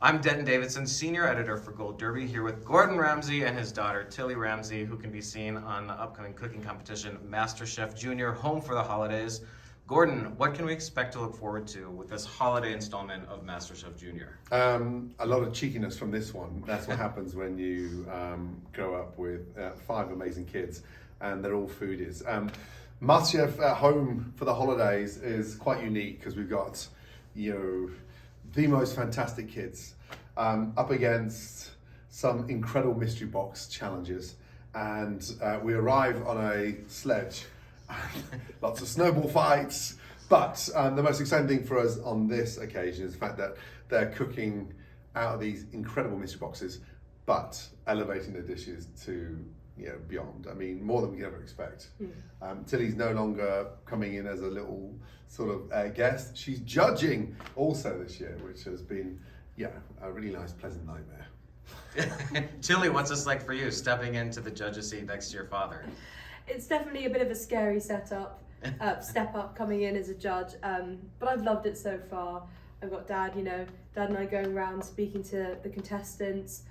I'm Denton Davidson, Senior Editor for Gold Derby, here with Gordon Ramsay and his daughter, Tilly Ramsay, who can be seen on the upcoming cooking competition, MasterChef Junior, Home for the Holidays. Gordon, what can we expect to look forward to with this holiday installment of MasterChef Junior? A lot of cheekiness from this one. That's what happens when you grow up with 5 amazing kids, and they're all foodies. MasterChef at Home for the Holidays is quite unique because we've got, the most fantastic kids up against some incredible mystery box challenges, and we arrive on a sledge. Lots of snowball fights, but the most exciting thing for us on this occasion is the fact that they're cooking out of these incredible mystery boxes, but elevating the dishes to beyond. I mean, more than we could ever expect. Tilly's no longer coming in as a little sort of guest. She's judging also this year, which has been, a really nice, pleasant nightmare. Tilly, what's this like for you, stepping into the judge's seat next to your father? It's definitely a bit of a scary step up coming in as a judge, but I've loved it so far. I've got Dad and I going around speaking to the contestants.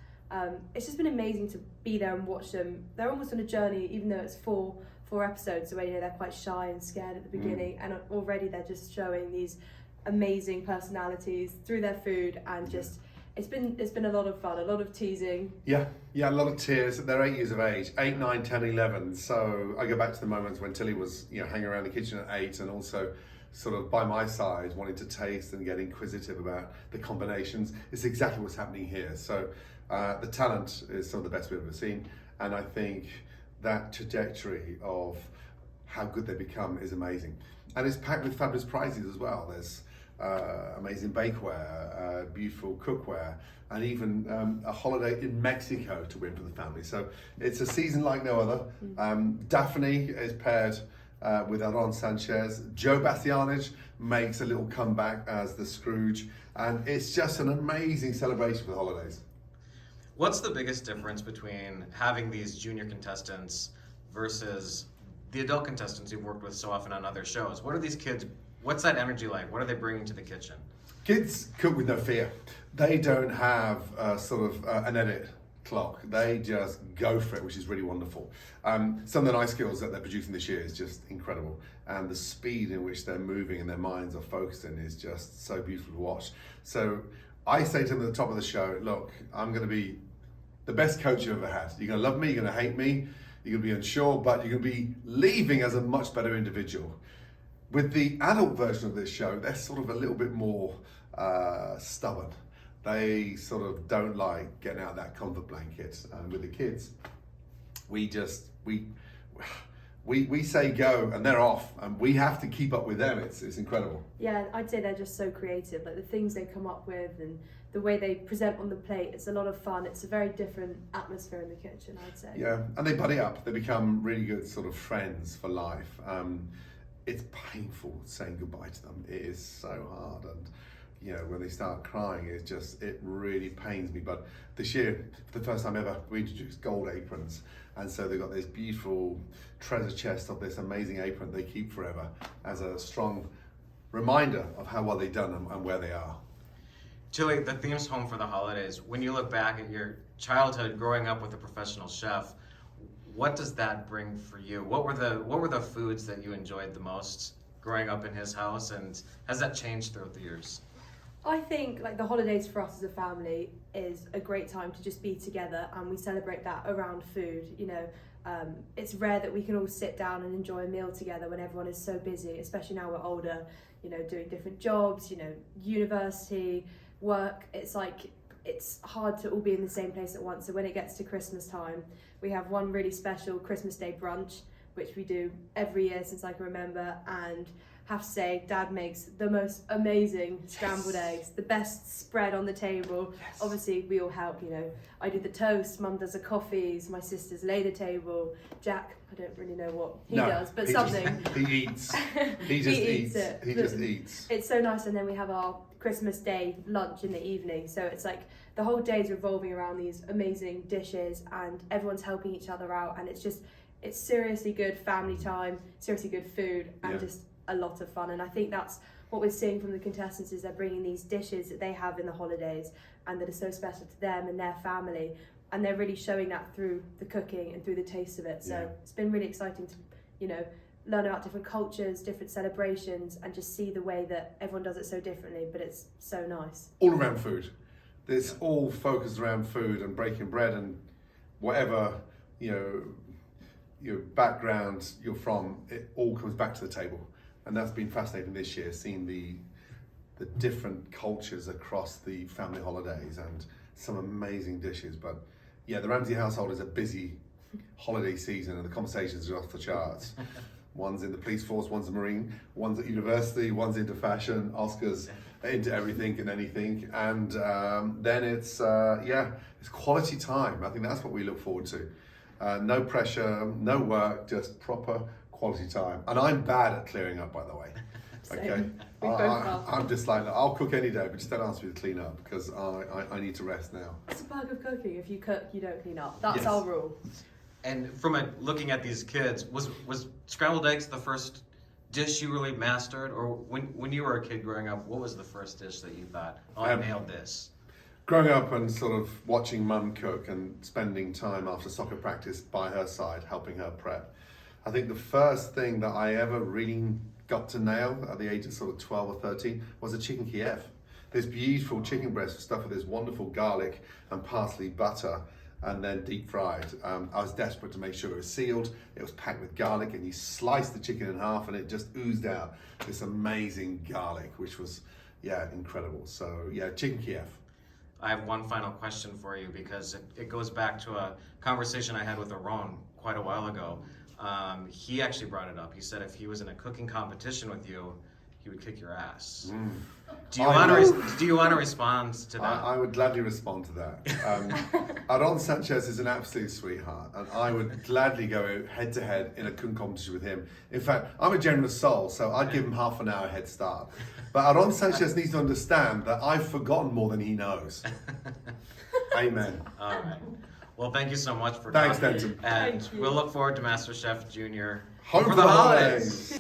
It's just been amazing to be there and watch them. They're almost on a journey, even though it's four episodes away. They're quite shy and scared at the beginning, and already they're just showing these amazing personalities through their food, and just it's been a lot of fun, a lot of teasing. Yeah, a lot of tears. They're 8 years of age, 8, 9, 10, 11. So I go back to the moments when Tilly was hanging around the kitchen at 8, and also sort of by my side, wanting to taste and get inquisitive about the combinations. It's exactly what's happening here. So the talent is some of the best we've ever seen, and I think that trajectory of how good they become is amazing. And it's packed with fabulous prizes as well. There's amazing bakeware, beautiful cookware, and even a holiday in Mexico to win for the family. So it's a season like no other. Daphne is paired with Aarón Sánchez. Joe Bastianich makes a little comeback as the Scrooge, and it's just an amazing celebration for the holidays. What's the biggest difference between having these junior contestants versus the adult contestants you've worked with so often on other shows? What are these kids, what's that energy like? What are they bringing to the kitchen? Kids cook with no fear. They don't have an edit clock. They just go for it, which is really wonderful. Some of the nice skills that they're producing this year is just incredible. And the speed in which they're moving and their minds are focusing is just so beautiful to watch. So I say to them at the top of the show, look, I'm going to be the best coach you've ever had. You're going to love me, you're going to hate me, you're going to be unsure, but you're going to be leaving as a much better individual. With the adult version of this show, they're sort of a little bit more stubborn. They sort of don't like getting out of that comfort blanket. And with the kids, we say go and they're off, and we have to keep up with them. It's incredible. Yeah, I'd say they're just so creative. Like the things they come up with and the way they present on the plate, it's a lot of fun. It's a very different atmosphere in the kitchen, I'd say. Yeah, and they buddy up. They become really good sort of friends for life. It's painful saying goodbye to them. It is so hard, and when they start crying, it really pains me. But this year, for the first time ever, we introduced gold aprons, and so they've got this beautiful treasure chest of this amazing apron they keep forever as a strong reminder of how well they've done and where they are. Tilly, the theme's Home for the Holidays. When you look back at your childhood growing up with a professional chef, what does that bring for you? What were the foods that you enjoyed the most growing up in his house, and has that changed throughout the years? I think the holidays for us as a family is a great time to just be together, and we celebrate that around food. It's rare that we can all sit down and enjoy a meal together when everyone is so busy, especially now we're older, doing different jobs, university, work. It's hard to all be in the same place at once. So when it gets to Christmas time, we have one really special Christmas Day brunch, which we do every year since I can remember, and have to say, Dad makes the most amazing scrambled eggs, the best spread on the table. Yes. Obviously, we all help, I do the toast, Mum does the coffees, my sisters lay the table. Jack, I don't really know what he does, but something. He eats. He just eats. He just eats. It's so nice, and then we have our Christmas Day lunch in the evening. So it's like the whole day is revolving around these amazing dishes, and everyone's helping each other out, and it's seriously good family time, seriously good food, and just a lot of fun. And I think that's what we're seeing from the contestants, is they're bringing these dishes that they have in the holidays and that are so special to them and their family, and they're really showing that through the cooking and through the taste of it. So it's been really exciting to, you know, learn about different cultures, different celebrations, and just see the way that everyone does it so differently, but it's so nice. All around food. It's all focused around food and breaking bread, and whatever, you know, your background you're from, it all comes back to the table. And that's been fascinating this year, seeing the different cultures across the family holidays and some amazing dishes. But yeah, the Ramsay household is a busy holiday season, and the conversations are off the charts. One's in the police force, one's a Marine, one's at university, one's into fashion, Oscar's into everything and anything. And then it's quality time. I think that's what we look forward to. No pressure, no work, just proper quality time. And I'm bad at clearing up, by the way. Okay, I'm just like, I'll cook any day, but just don't ask me to clean up, because I need to rest now. It's a perk of cooking. If you cook, you don't clean up. That's Yes. our rule. And from looking at these kids, was scrambled eggs the first dish you really mastered? Or when you were a kid growing up, what was the first dish that you thought, oh, I nailed this? Growing up and sort of watching mum cook and spending time after soccer practice by her side, helping her prep, I think the first thing that I ever really got to nail at the age of sort of 12 or 13 was a chicken Kiev. This beautiful chicken breast stuffed with this wonderful garlic and parsley butter, and then deep fried. I was desperate to make sure it was sealed. It was packed with garlic, and you slice the chicken in half and it just oozed out this amazing garlic, which was, incredible. So chicken Kiev. I have one final question for you, because it goes back to a conversation I had with Aarón quite a while ago. He actually brought it up. He said if he was in a cooking competition with you, he would kick your ass. Do you want to respond to that? I would gladly respond to that. Aarón Sánchez is an absolute sweetheart, and I would gladly go head to head in a cooking competition with him. In fact, I'm a generous soul, so I'd give him half an hour head start. But Aarón Sánchez needs to understand that I've forgotten more than he knows. Amen. All right. Well, thank you so much for Thanks, talking. Denton. And Thank you. we'll look forward to MasterChef Junior Home for the holidays.